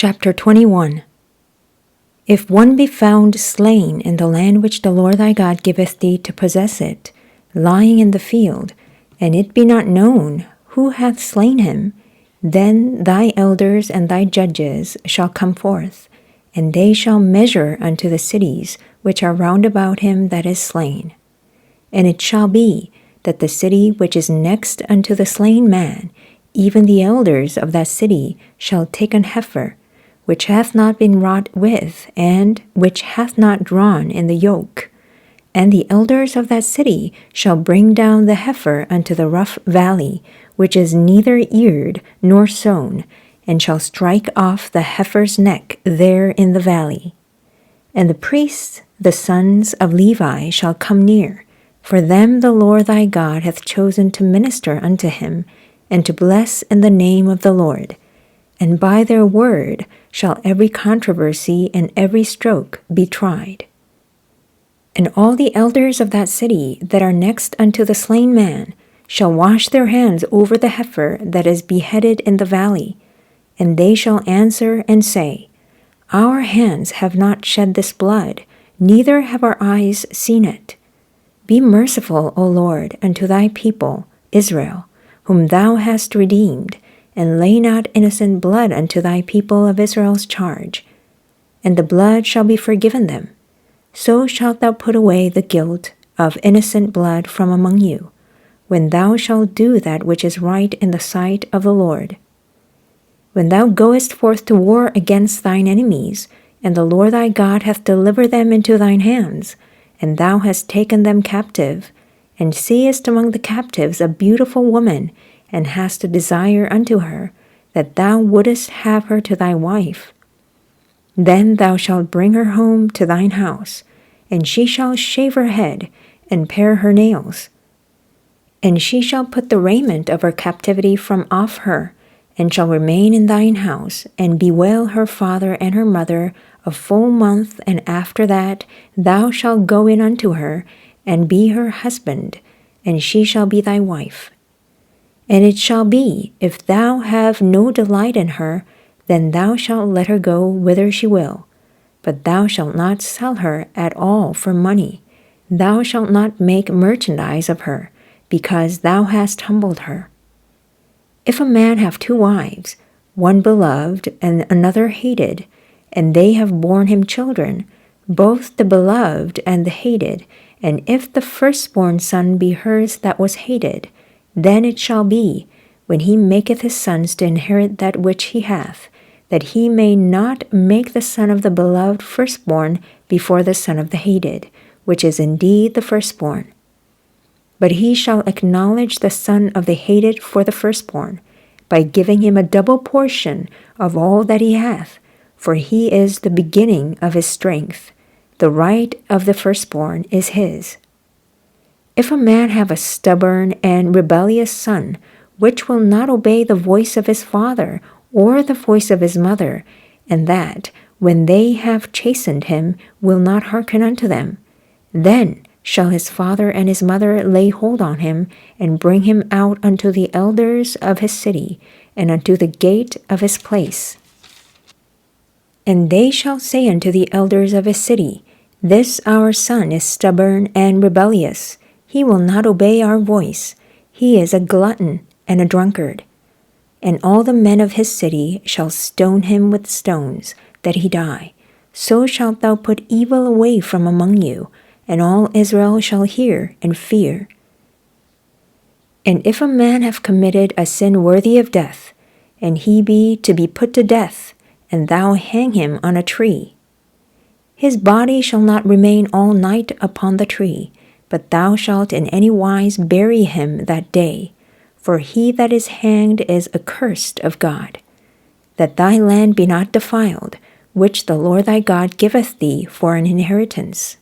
Chapter 21. If one be found slain in the land which the Lord thy God giveth thee to possess it, lying in the field, and it be not known who hath slain him, then thy elders and thy judges shall come forth, and they shall measure unto the cities which are round about him that is slain. And it shall be that the city which is next unto the slain man, even the elders of that city shall take an heifer, which hath not been wrought with, and which hath not drawn in the yoke. And the elders of that city shall bring down the heifer unto the rough valley, which is neither eared nor sown, and shall strike off the heifer's neck there in the valley. And the priests, the sons of Levi, shall come near, for them the Lord thy God hath chosen to minister unto him, and to bless in the name of the Lord. And by their word shall every controversy and every stroke be tried. And all the elders of that city that are next unto the slain man shall wash their hands over the heifer that is beheaded in the valley, and they shall answer and say, Our hands have not shed this blood, neither have our eyes seen it. Be merciful, O Lord, unto thy people, Israel, whom thou hast redeemed, and lay not innocent blood unto thy people of Israel's charge, and the blood shall be forgiven them. So shalt thou put away the guilt of innocent blood from among you, when thou shalt do that which is right in the sight of the Lord. When thou goest forth to war against thine enemies, and the Lord thy God hath delivered them into thine hands, and thou hast taken them captive, and seest among the captives a beautiful woman, and hast a desire unto her, that thou wouldest have her to thy wife. Then thou shalt bring her home to thine house, and she shall shave her head, and pare her nails. And she shall put the raiment of her captivity from off her, and shall remain in thine house, and bewail her father and her mother a full month, and after that thou shalt go in unto her, and be her husband, and she shall be thy wife. And it shall be, if thou have no delight in her, then thou shalt let her go whither she will. But thou shalt not sell her at all for money. Thou shalt not make merchandise of her, because thou hast humbled her. If a man have two wives, one beloved and another hated, and they have borne him children, both the beloved and the hated, and if the firstborn son be hers that was hated, then it shall be, when he maketh his sons to inherit that which he hath, that he may not make the son of the beloved firstborn before the son of the hated, which is indeed the firstborn. But he shall acknowledge the son of the hated for the firstborn, by giving him a double portion of all that he hath, for he is the beginning of his strength. The right of the firstborn is his. If a man have a stubborn and rebellious son, which will not obey the voice of his father or the voice of his mother, and that, when they have chastened him, will not hearken unto them, then shall his father and his mother lay hold on him, and bring him out unto the elders of his city, and unto the gate of his place. And they shall say unto the elders of his city, This our son is stubborn and rebellious. He will not obey our voice. He is a glutton and a drunkard. And all the men of his city shall stone him with stones, that he die. So shalt thou put evil away from among you, and all Israel shall hear and fear. And if a man have committed a sin worthy of death, and he be to be put to death, and thou hang him on a tree, his body shall not remain all night upon the tree, but thou shalt in any wise bury him that day, for he that is hanged is accursed of God. That thy land be not defiled, which the Lord thy God giveth thee for an inheritance.